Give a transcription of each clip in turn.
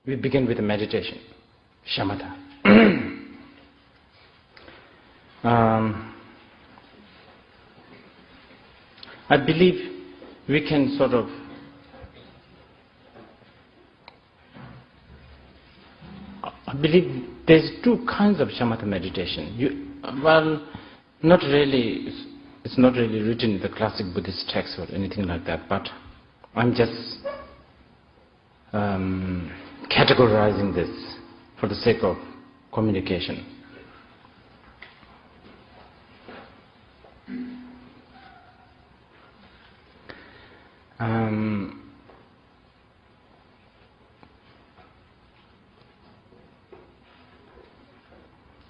we begin with a meditation, shamatha. I believe we can sort of I believe there's two kinds of shamatha meditation. Not really, it's not really written in the classic Buddhist text or anything like that, but I'm just categorizing this for the sake of communication.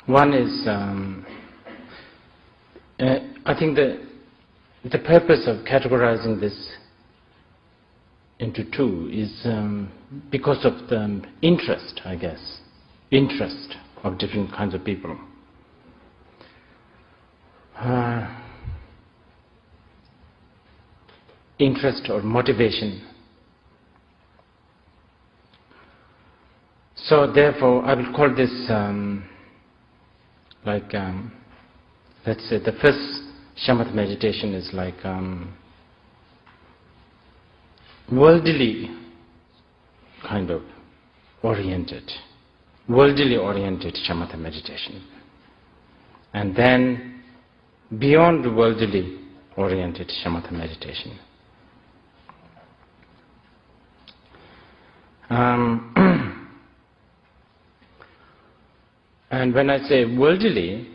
One is, I think the purpose of categorizing this into two is because of the interest, I guess, interest of different kinds of people. Interest or motivation. So therefore, I will call this let's say the first shamatha meditation is like worldly kind of oriented shamatha meditation. And then beyond the worldly oriented shamatha meditation. And when I say worldly,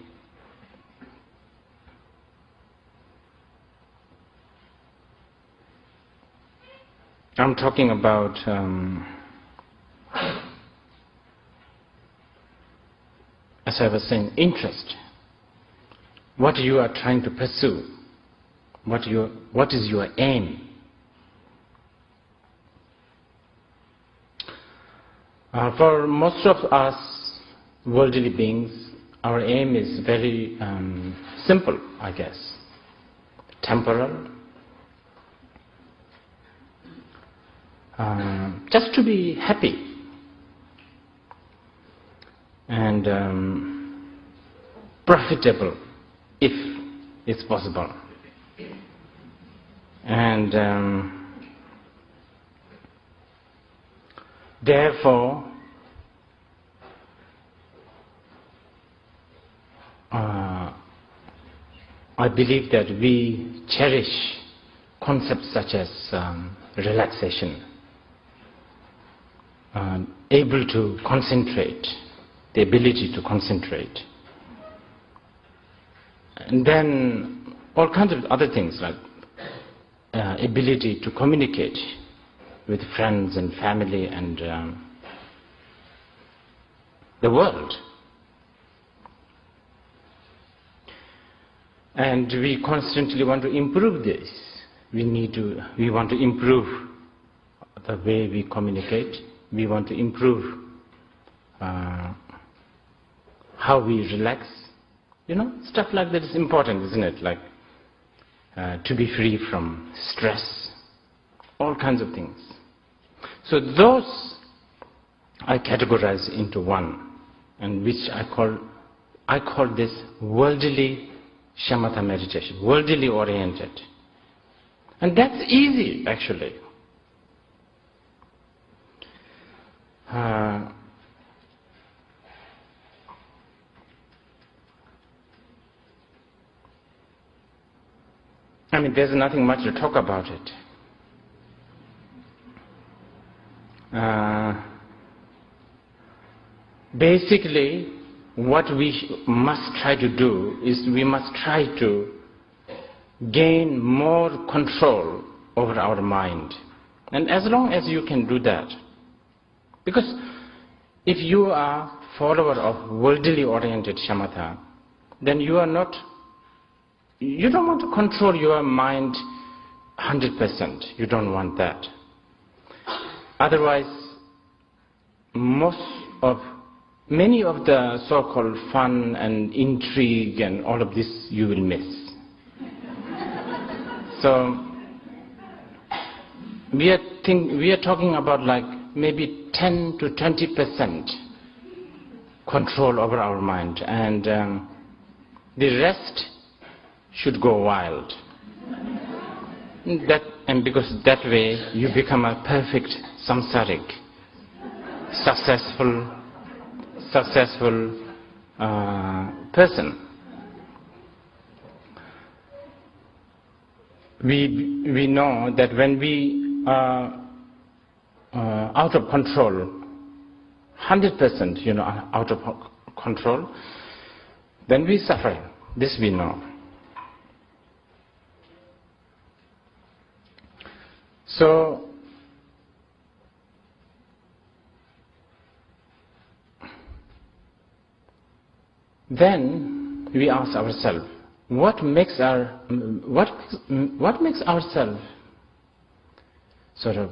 I'm talking about as I was saying, interest. What you are trying to pursue. What is your aim? For most of us worldly beings, our aim is very simple, I guess. Temporal. Just to be happy. And profitable, if it's possible. And therefore, I believe that we cherish concepts such as relaxation, able to concentrate, the ability to concentrate. And then all kinds of other things like ability to communicate with friends and family and the world. And we constantly want to improve this. We want to improve the way we communicate. We want to improve how we relax. Stuff like that is important, isn't it? Like to be free from stress, all kinds of things. So those I categorize into one, and which I call this worldly shamatha meditation, worldly oriented. And that's easy, actually. There's nothing much to talk about it. Basically, what we must try to do is we must try to gain more control over our mind. And as long as you can do that, because if you are a follower of worldly oriented shamatha, then you don't want to control your mind 100%. You don't want that. Otherwise, many of the so-called fun and intrigue and all of this you will miss. So we are talking about like maybe 10 to 20% control over our mind, and the rest should go wild. And because that way you become a perfect samsaric, successful person. We know that when we are out of control, 100%, out of control, then we suffer. This we know. So, then we ask ourselves, what makes ourselves sort of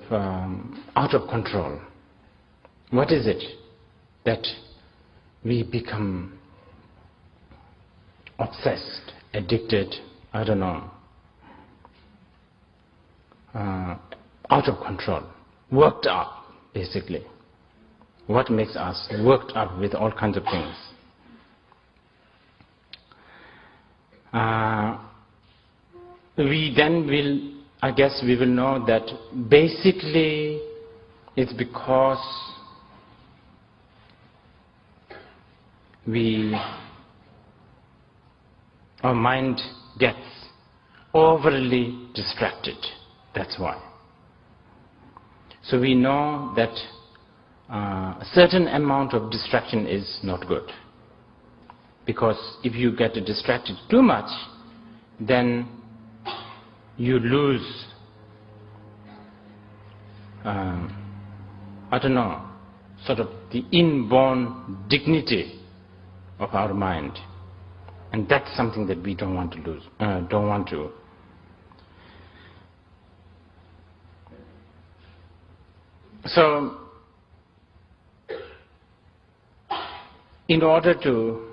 out of control? What is it that we become obsessed, addicted, I don't know, out of control, worked up, basically? What makes us worked up with all kinds of things? We will know that basically it's because our mind gets overly distracted. That's why. So we know that a certain amount of distraction is not good. Because if you get distracted too much, then you lose, sort of the inborn dignity of our mind. And that's something that we don't want to lose, don't want to. So, in order to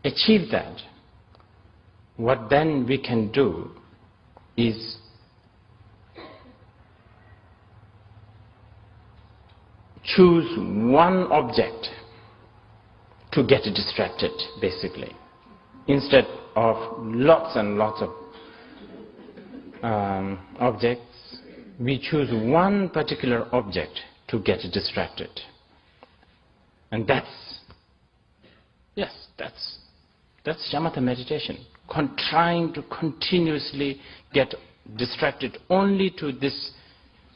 achieve that, what then we can do is choose one object to get distracted, basically. Instead of lots and lots of objects, we choose one particular object to get distracted. And that's shamatha meditation, trying to continuously get distracted only to this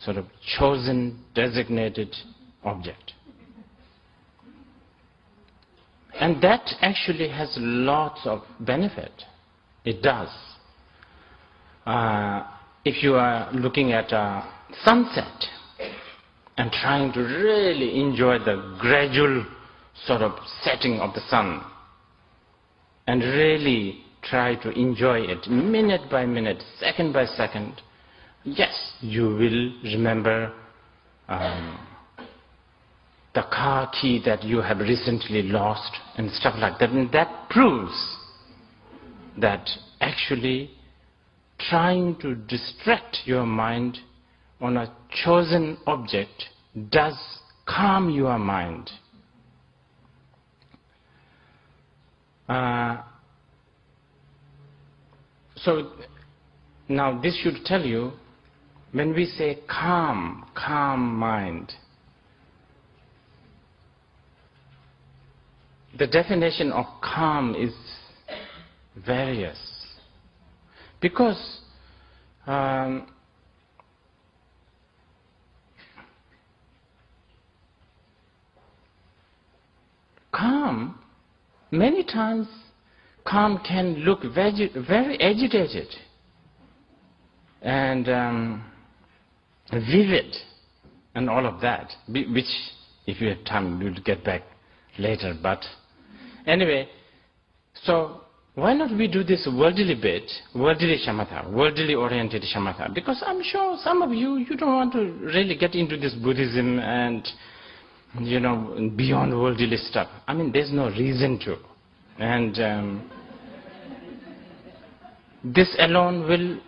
sort of chosen, designated object. And that actually has lots of benefit. It does. If you are looking at a sunset and trying to really enjoy the gradual sort of setting of the sun, and really try to enjoy it minute by minute, second by second, yes, you will remember the car key that you have recently lost and stuff like that. And that proves that actually trying to distract your mind on a chosen object does calm your mind. So now this should tell you, when we say calm mind, the definition of calm is various. Because calm, many times calm can look very agitated and vivid and all of that, which if you have time we'll get back later. But anyway, so why not we do this worldly bit, worldly shamatha, worldly oriented shamatha? Because I'm sure some of you don't want to really get into this Buddhism and, beyond worldly stuff. I mean, there's no reason to. And this alone will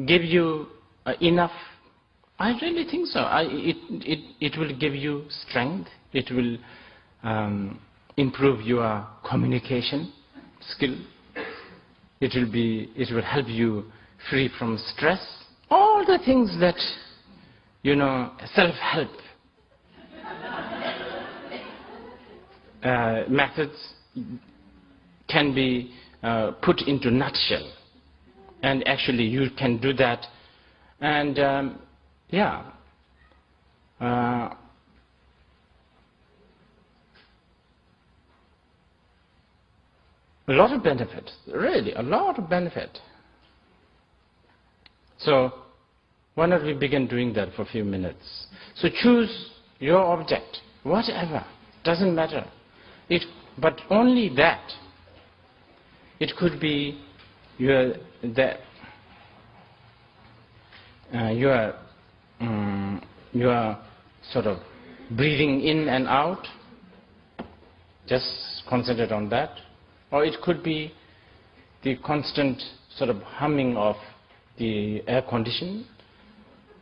give you enough? I really think so. It will give you strength. It will improve your communication skill. It will help you free from stress. All the things that, self-help methods can be put into nutshell. And actually you can do that. And a lot of benefit, really, a lot of benefit. So why not we begin doing that for a few minutes? So choose your object, whatever, doesn't matter. But only that. It could be your sort of breathing in and out. Just concentrate on that. Or it could be the constant sort of humming of the air condition,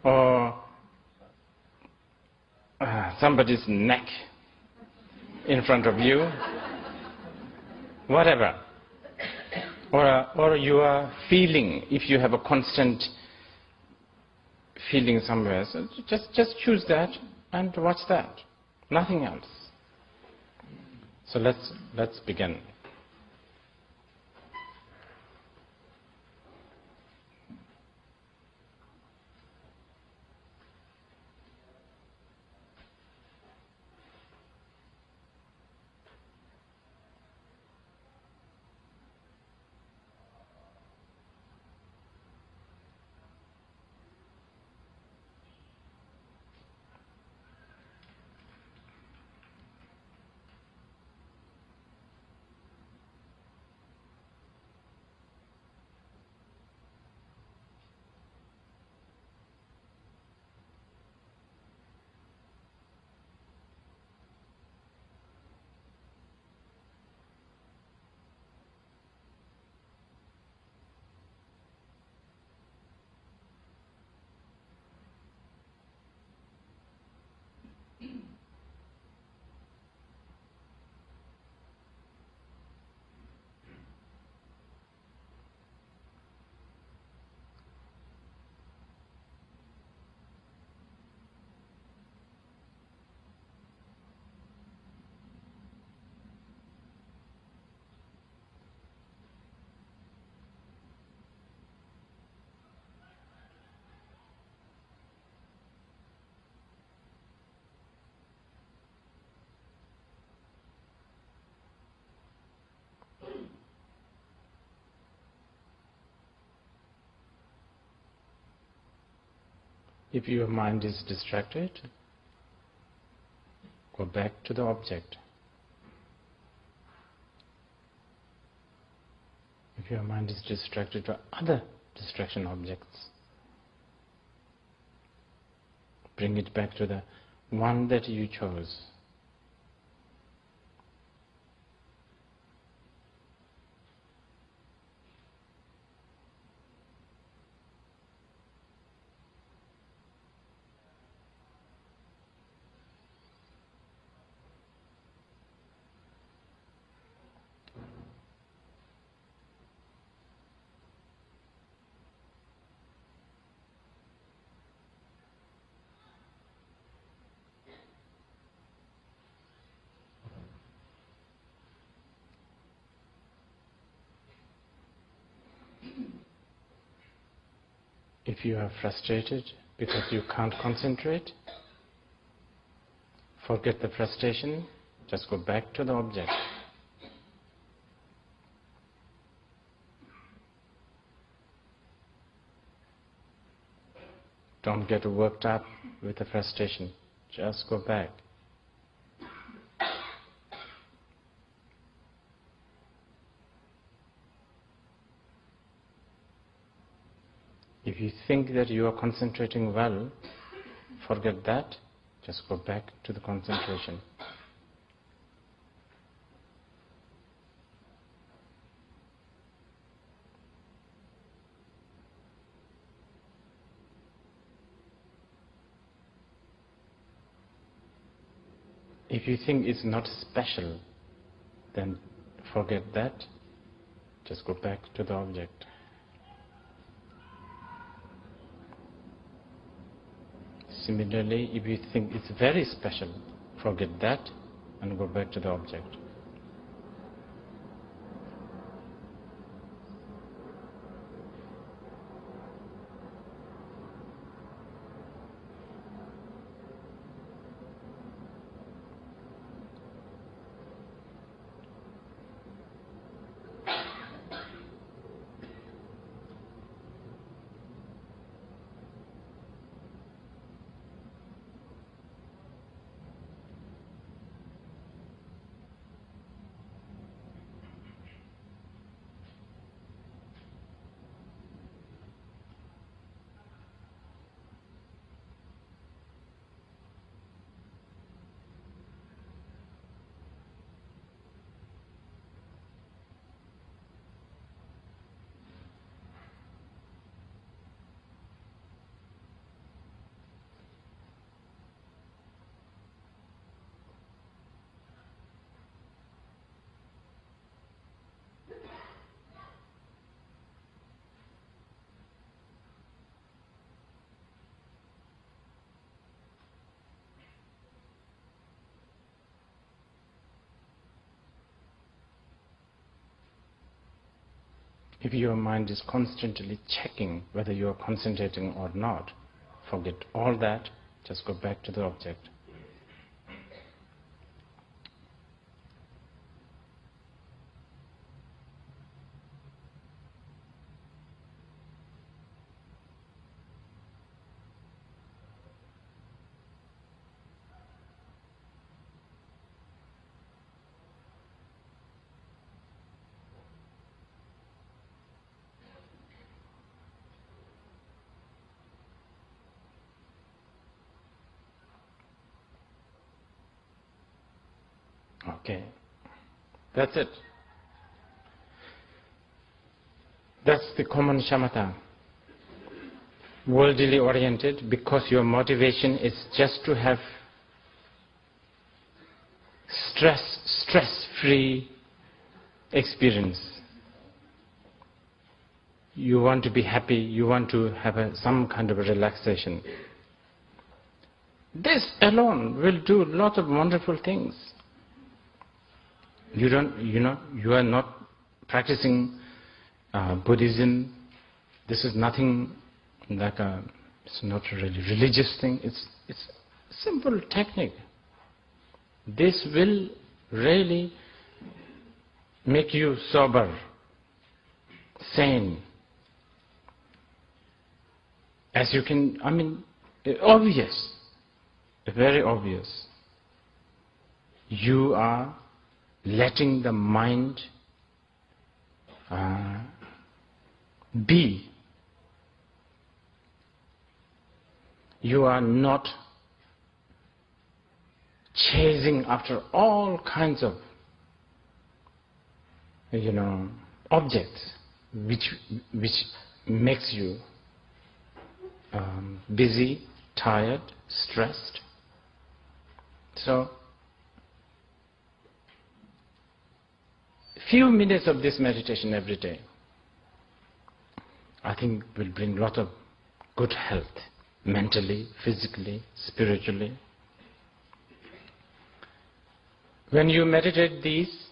or somebody's neck in front of you, whatever. Or you are feeling, if you have a constant feeling somewhere, so just choose that and watch that, nothing else. So let's begin. If your mind is distracted, go back to the object. If your mind is distracted to other distraction objects, bring it back to the one that you chose. If you are frustrated because you can't concentrate, forget the frustration, just go back to the object. Don't get worked up with the frustration, just go back. If you think that you are concentrating well, forget that, just go back to the concentration. If you think it's not special, then forget that. Just go back to the object. Similarly, if you think it's very special, forget that and go back to the object. If your mind is constantly checking whether you are concentrating or not, forget all that, just go back to the object. Okay, that's it. That's the common shamatha. Worldly oriented, because your motivation is just to have stress-free experience. You want to be happy, you want to have some kind of a relaxation. This alone will do a lot of wonderful things. You are not practicing Buddhism. This is nothing like it's not a really religious thing. It's simple technique. This will really make you sober, sane. As you can, obvious, very obvious. You are letting the mind be. You are not chasing after all kinds of objects which makes you busy, tired, stressed. So few minutes of this meditation every day, I think will bring a lot of good health, mentally, physically, spiritually. When you meditate these,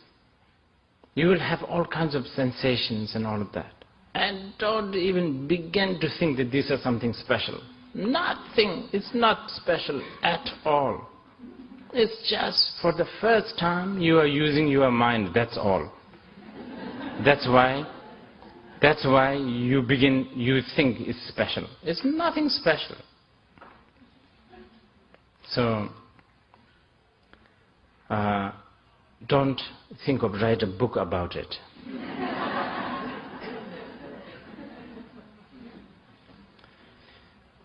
you will have all kinds of sensations and all of that. And don't even begin to think that these are something special. Nothing, it's not special at all. It's just for the first time you are using your mind, that's all. That's why you think it's special. It's nothing special. So, don't think of write a book about it.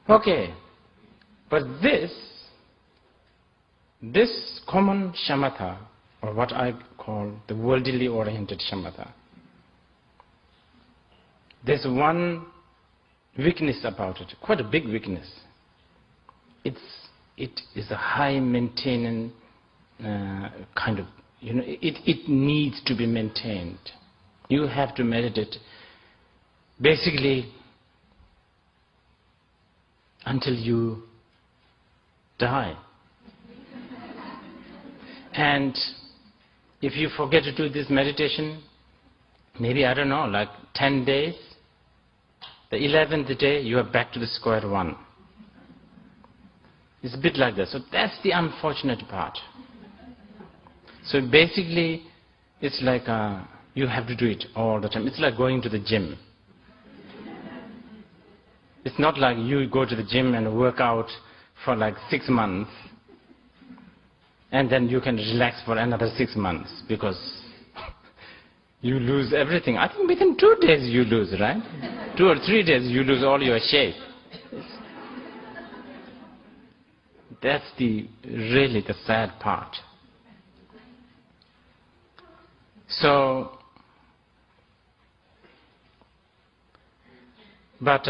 Okay, but this common shamatha, or what I call the worldly oriented shamatha, there's one weakness about it, quite a big weakness. It is a high maintenance kind of, it needs to be maintained. You have to meditate basically until you die. And if you forget to do this meditation, maybe, I don't know, like 10 days, the 11th day you are back to the square one. It's a bit like that. So that's the unfortunate part. So basically, it's like you have to do it all the time. It's like going to the gym. It's not like you go to the gym and work out for like 6 months and then you can relax for another 6 months because you lose everything. I think within 2 days you lose, right? 2 or 3 days you lose all your shape. That's really the sad part. So, but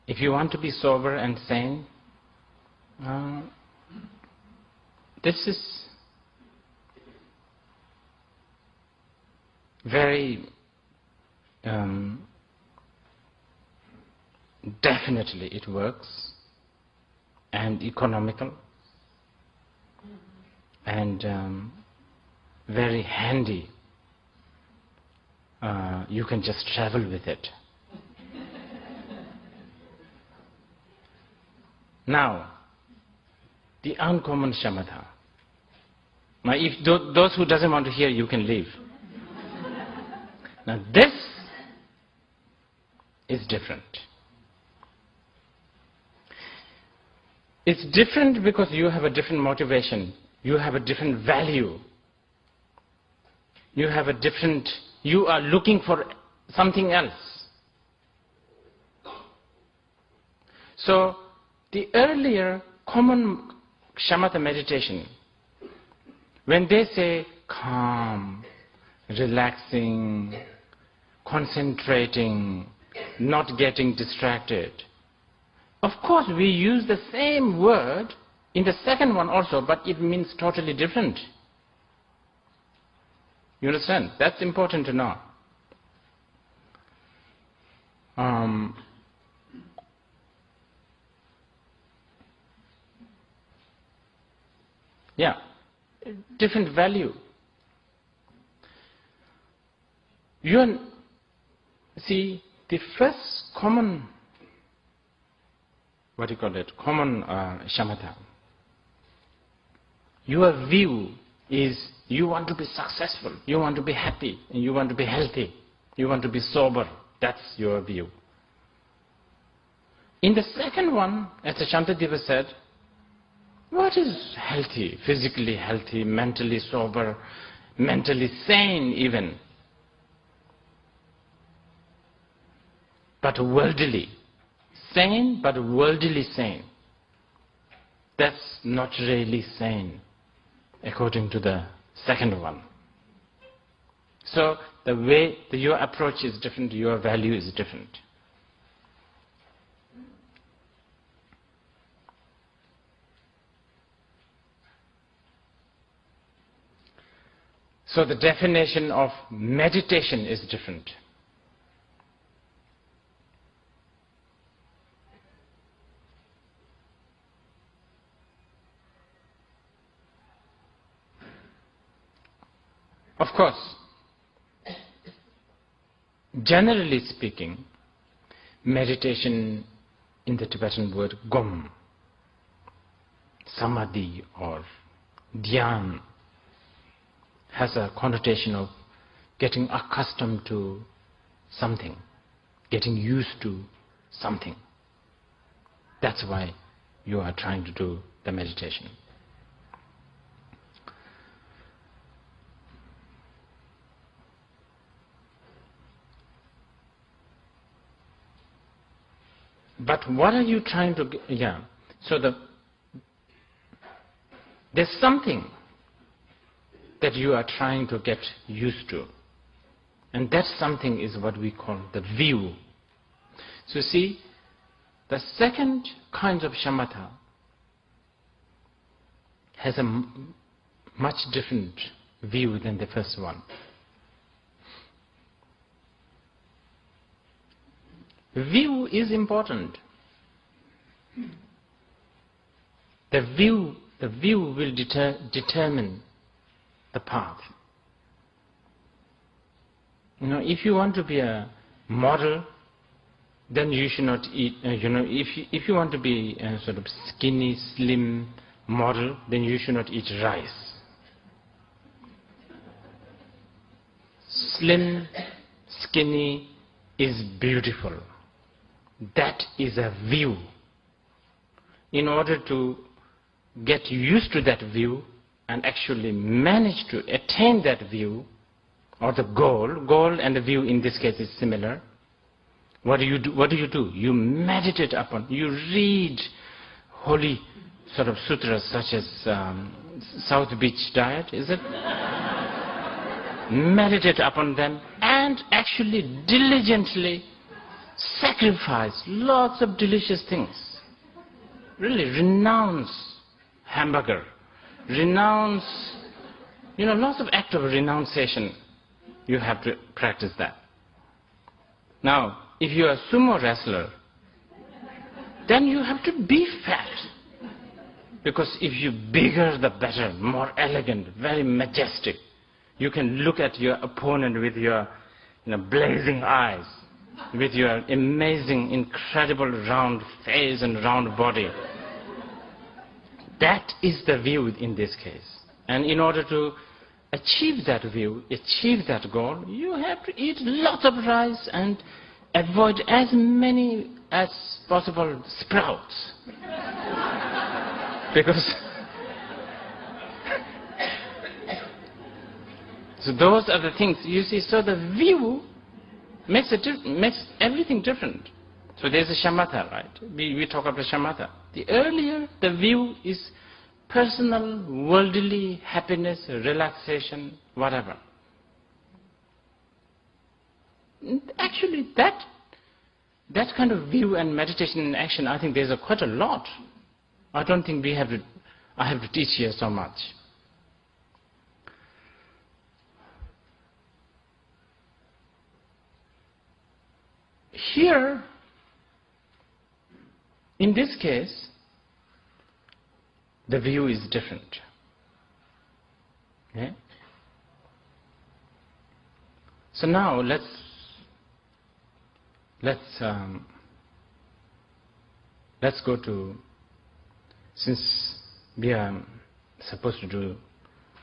if you want to be sober and sane, this is very definitely it works, and economical, and very handy. You can just travel with it. Now, the uncommon shamatha. Now, if those who doesn't want to hear, you can leave. Now, this is different. It's different because you have a different motivation. You have a different value. You are looking for something else. So, the earlier common shamatha meditation, when they say calm, relaxing, concentrating, not getting distracted, of course we use the same word in the second one also, but it means totally different. You understand? That's important to know. Yeah, different value. See, the first common, common shamatha, your view is you want to be successful, you want to be happy, and you want to be healthy, you want to be sober. That's your view. In the second one, as the Shantideva said, what is healthy, physically healthy, mentally sober, mentally sane even, but worldly sane, but worldly sane? That's not really sane, according to the second one. So the way your approach is different, your value is different. So the definition of meditation is different. Of course, generally speaking, meditation in the Tibetan word gom, samadhi or dhyan, has a connotation of getting accustomed to something, getting used to something. That's why you are trying to do the meditation. But what are you trying to get? Yeah. So there's something that you are trying to get used to. And that something is what we call the view. So see, the second kind of shamatha has a much different view than the first one. View is important. The view will determine the path. If you want to be a model, then you should not eat. If you want to be a sort of skinny, slim model, then you should not eat rice. Slim, skinny is beautiful. That is a view. In order to get used to that view and actually manage to attain that view, or the goal and the view in this case is similar. What do you do? You meditate upon, you read holy sort of sutras such as South Beach Diet, is it? Meditate upon them and actually diligently sacrifice lots of delicious things. Really renounce hamburger, renounce, lots of acts of renunciation. You have to practice that. Now, if you are a sumo wrestler, then you have to be fat. Because if you're bigger, the better, more elegant, very majestic. You can look at your opponent with your blazing eyes, with your amazing, incredible round face and round body. That is the view in this case. And in order to achieve that view, achieve that goal, you have to eat lots of rice and avoid as many as possible sprouts. Because so those are the things, you see, so the view makes everything different. So there's a shamatha, right? We talk about shamatha. The earlier, the view is personal, worldly happiness, relaxation, whatever. Actually, that kind of view and meditation and action, I think there's quite a lot. I don't think I have to teach here so much. Here, in this case, the view is different. Okay? So now let's go to, since we are supposed to do,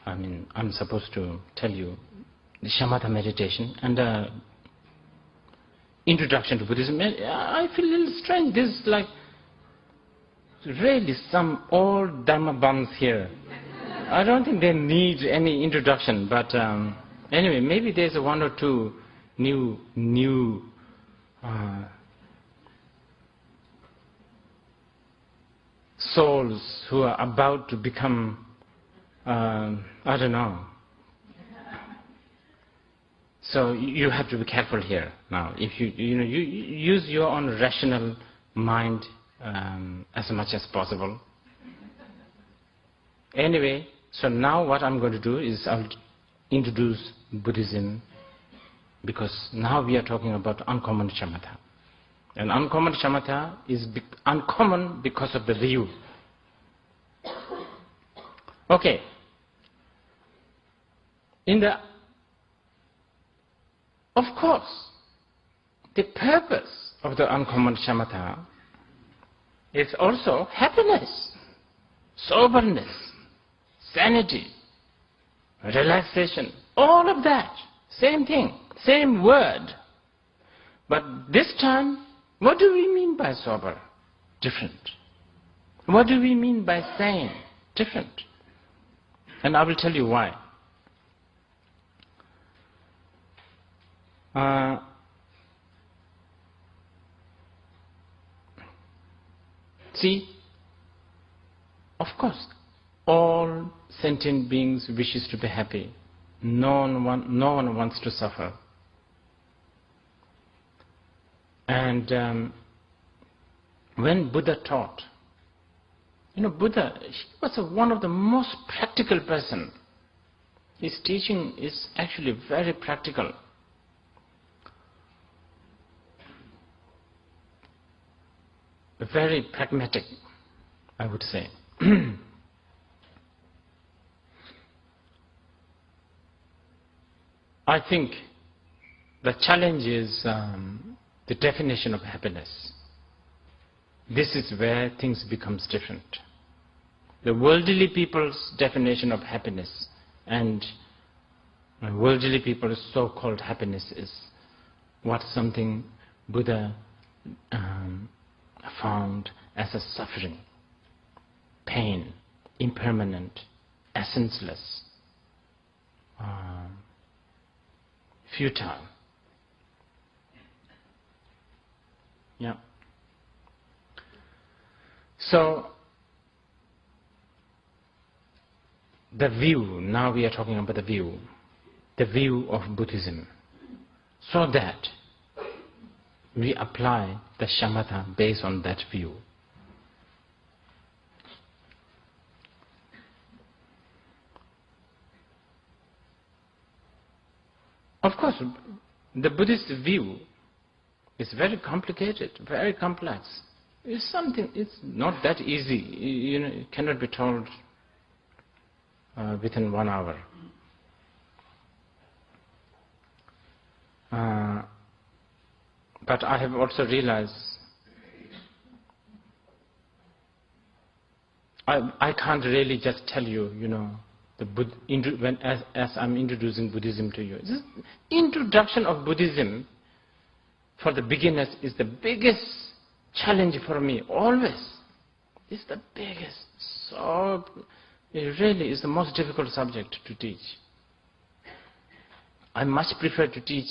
I'm supposed to tell you the shamatha meditation and the introduction to Buddhism. I feel a little strange. This is like really some old Dharma bums here. I don't think they need any introduction, but anyway, maybe there's one or two new souls who are about to become, I don't know. So you have to be careful here now. If you use your own rational mind as much as possible. Anyway, so now what I'm going to do is I'll introduce Buddhism, because now we are talking about uncommon shamatha. And uncommon shamatha is uncommon because of the view. Okay. Of course, the purpose of the uncommon shamatha is also happiness, soberness, sanity, relaxation, all of that. Same thing, same word. But this time, what do we mean by sober? Different. What do we mean by sane? Different. And I will tell you why. See, of course, all sentient beings wishes to be happy. No one wants to suffer. And when Buddha taught Buddha, he was one of the most practical person. His teaching is actually very practical. Very pragmatic, I would say. I think the challenge is the definition of happiness. This is where things becomes different. The worldly people's definition of happiness and worldly people's so-called happiness is what something Buddha found as a suffering, pain, impermanent, essenceless, futile. Yeah. So, the view, now we are talking about the view of Buddhism, so that we apply the shamatha based on that view. Of course, the Buddhist view is very complicated, very complex. It's not that easy. It cannot be told within 1 hour. But I have also realized I can't really just tell you, as I'm introducing Buddhism to you. This introduction of Buddhism for the beginners is the biggest challenge for me, always. It's the biggest. So, it really is the most difficult subject to teach. I much prefer to teach